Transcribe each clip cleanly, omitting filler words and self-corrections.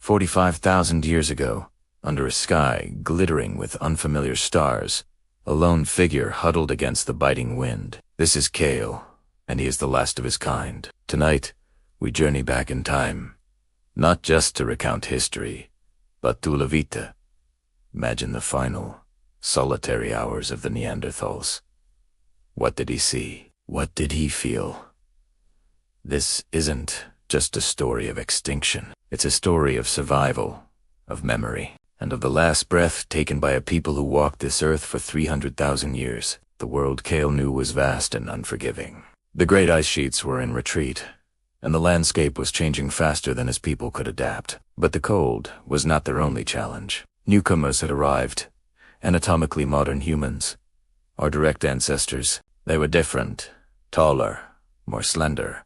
45,000 years ago, under a sky glittering with unfamiliar stars, a lone figure huddled against the biting wind. This is Kale, and he is the last of his kind. Tonight, we journey back in time, not just to recount history, but to la vita. Imagine the final, solitary hours of the Neanderthals. What did he see? What did he feel? This isn't just a story of extinction. It's a story of survival, of memory, and of the last breath taken by a people who walked this earth for 300,000 years. The world Kale knew was vast and unforgiving. The great ice sheets were in retreat, and the landscape was changing faster than his people could adapt. But the cold was not their only challenge. Newcomers had arrived, anatomically modern humans, our direct ancestors. They were different, taller, more slender,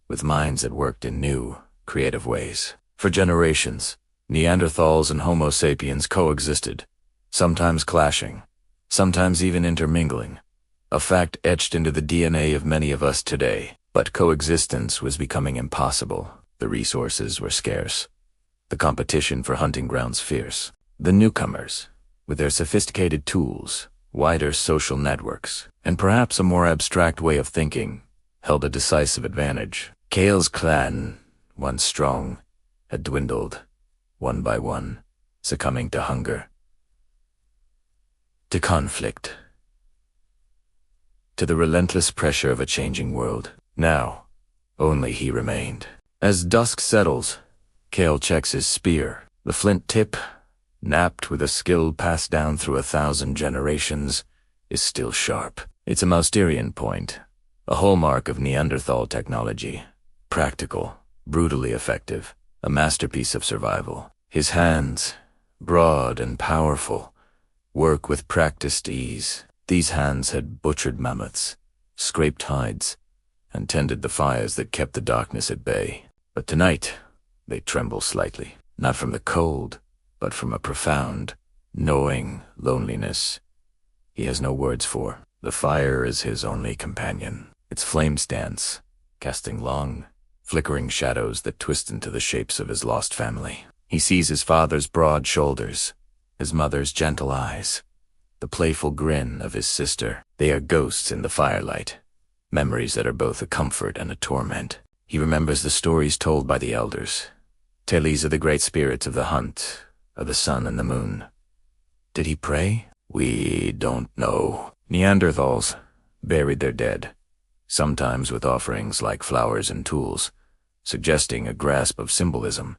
with minds that worked in new, creative ways. For generations, Neanderthals and Homo sapiens coexisted, sometimes clashing, sometimes even intermingling, a fact etched into the DNA of many of us today. But coexistence was becoming impossible. The resources were scarce, the competition for hunting grounds fierce. The newcomers, with their sophisticated tools, wider social networks, and perhaps a more abstract way of thinking, held a decisive advantage. Kale's clan, once strong, had dwindled, one by one, succumbing to hunger, to conflict, to the relentless pressure of a changing world. Now, only he remained. As dusk settles, Kale checks his spear. The flint tip, napped with a skill passed down through 1,000 generations, is still sharp. It's a Mousterian point, a hallmark of Neanderthal technology. Practical, brutally effective, a masterpiece of survival. His hands, broad and powerful, work with practiced ease. These hands had butchered mammoths, scraped hides, and tended the fires that kept the darkness at bay. But tonight, they tremble slightly, not from the cold, but from a profound, knowing loneliness he has no words for. The fire is his only companion. Its flames dance, casting long, flickering shadows that twist into the shapes of his lost family. He sees his father's broad shoulders, his mother's gentle eyes, the playful grin of his sister. They are ghosts in the firelight, memories that are both a comfort and a torment. He remembers the stories told by the elders, tales of the great spirits of the hunt, of the sun and the moon. Did he pray? We don't know. Neanderthals buried their dead, sometimes with offerings like flowers and tools, suggesting a grasp of symbolism,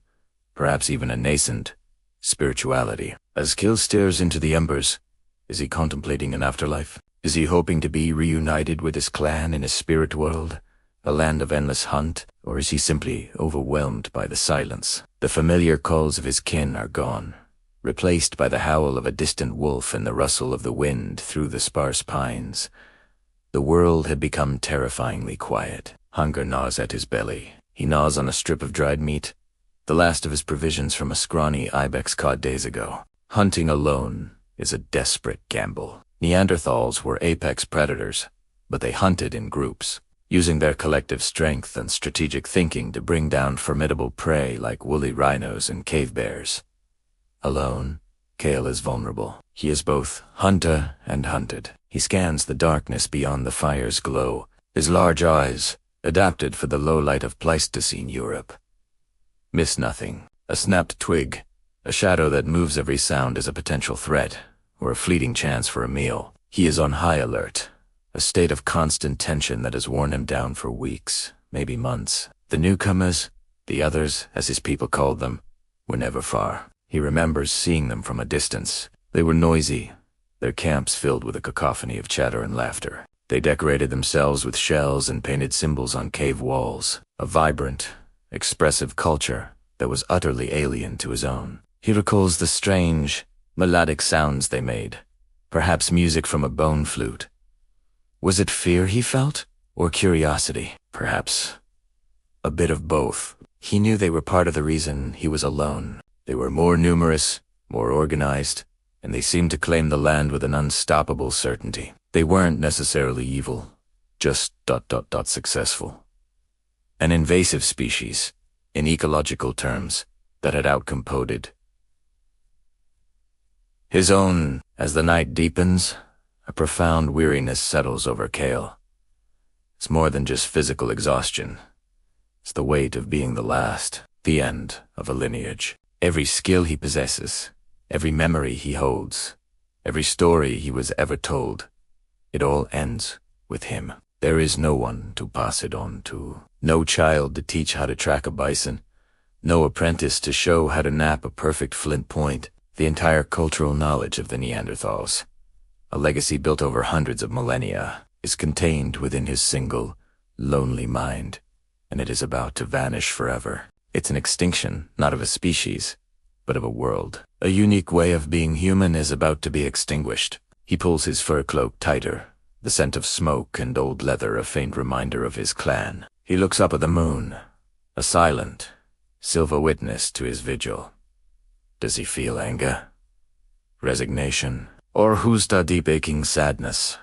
perhaps even a nascent spirituality. As Kale stares into the embers, is he contemplating an afterlife? Is he hoping to be reunited with his clan in a spirit world, a land of endless hunt? Or is he simply overwhelmed by the silence? The familiar calls of his kin are gone, replaced by the howl of a distant wolf and the rustle of the wind through the sparse pines. The world had become terrifyingly quiet. Hunger gnaws at his belly. He gnaws on a strip of dried meat, the last of his provisions from a scrawny ibex caught days ago. Hunting alone is a desperate gamble. Neanderthals were apex predators, but they hunted in groups, using their collective strength and strategic thinking to bring down formidable prey like woolly rhinos and cave bears. Alone, Kale is vulnerable. He is both hunter and hunted. He scans the darkness beyond the fire's glow, his large eyes, adapted for the low light of Pleistocene Europe, miss nothing. A snapped twig, a shadow that moves every sound is a potential threat, or a fleeting chance for a meal. He is on high alert, a state of constant tension that has worn him down for weeks, maybe months. The newcomers, the others, as his people called them, were never far. He remembers seeing them from a distance. They were noisy, their camps filled with a cacophony of chatter and laughter. They decorated themselves with shells and painted symbols on cave walls, a vibrant, expressive culture that was utterly alien to his own. He recalls the strange, melodic sounds they made, perhaps music from a bone flute. Was it fear he felt, or curiosity? Perhaps a bit of both. He knew they were part of the reason he was alone. They were more numerous, more organized, and they seemed to claim the land with an unstoppable certainty. They weren't necessarily evil, just ... successful. An invasive species, in ecological terms, that had outcompeted his own. As the night deepens, a profound weariness settles over Kale. It's more than just physical exhaustion. It's the weight of being the last, the end of a lineage. Every skill he possesses, every memory he holds, every story he was ever told, it all ends with him. There is no one to pass it on to. No child to teach how to track a bison. No apprentice to show how to nap a perfect flint point. The entire cultural knowledge of the Neanderthals, a legacy built over hundreds of millennia, is contained within his single, lonely mind, and it is about to vanish forever. It's an extinction, not of a species, but of a world. A unique way of being human is about to be extinguished. He pulls his fur cloak tighter, the scent of smoke and old leather a faint reminder of his clan. He looks up at the moon, a silent, silver witness to his vigil. Does he feel anger, resignation, or who's the deep aching sadness?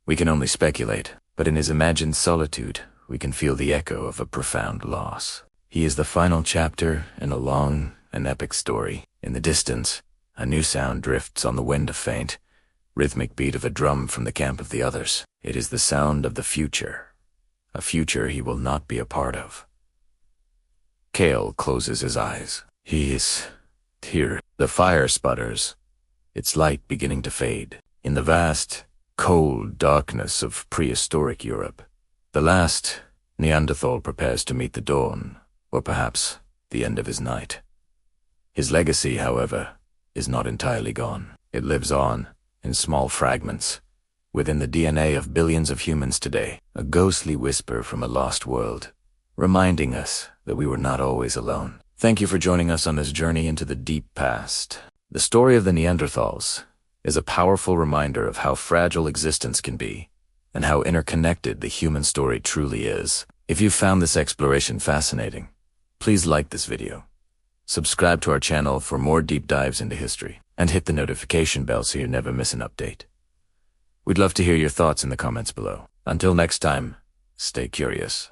We can only speculate, but in his imagined solitude, we can feel the echo of a profound loss. He is the final chapter in a long and epic story. In the distance, a new sound drifts on the wind, a faint, rhythmic beat of a drum from the camp of the others. It is the sound of the future, a future he will not be a part of. Kale closes his eyes. He is here. The fire sputters, its light beginning to fade. In the vast, cold darkness of prehistoric Europe, the last Neanderthal prepares to meet the dawn, or perhaps the end of his night. His legacy, however, is not entirely gone. It lives on, in small fragments, within the DNA of billions of humans today, a ghostly whisper from a lost world, reminding us that we were not always alone. Thank you for joining us on this journey into the deep past. The story of the Neanderthals is a powerful reminder of how fragile existence can be, and how interconnected the human story truly is. If you found this exploration fascinating, please like this video, subscribe to our channel for more deep dives into history, and hit the notification bell so you never miss an update. We'd love to hear your thoughts in the comments below. Until next time, stay curious.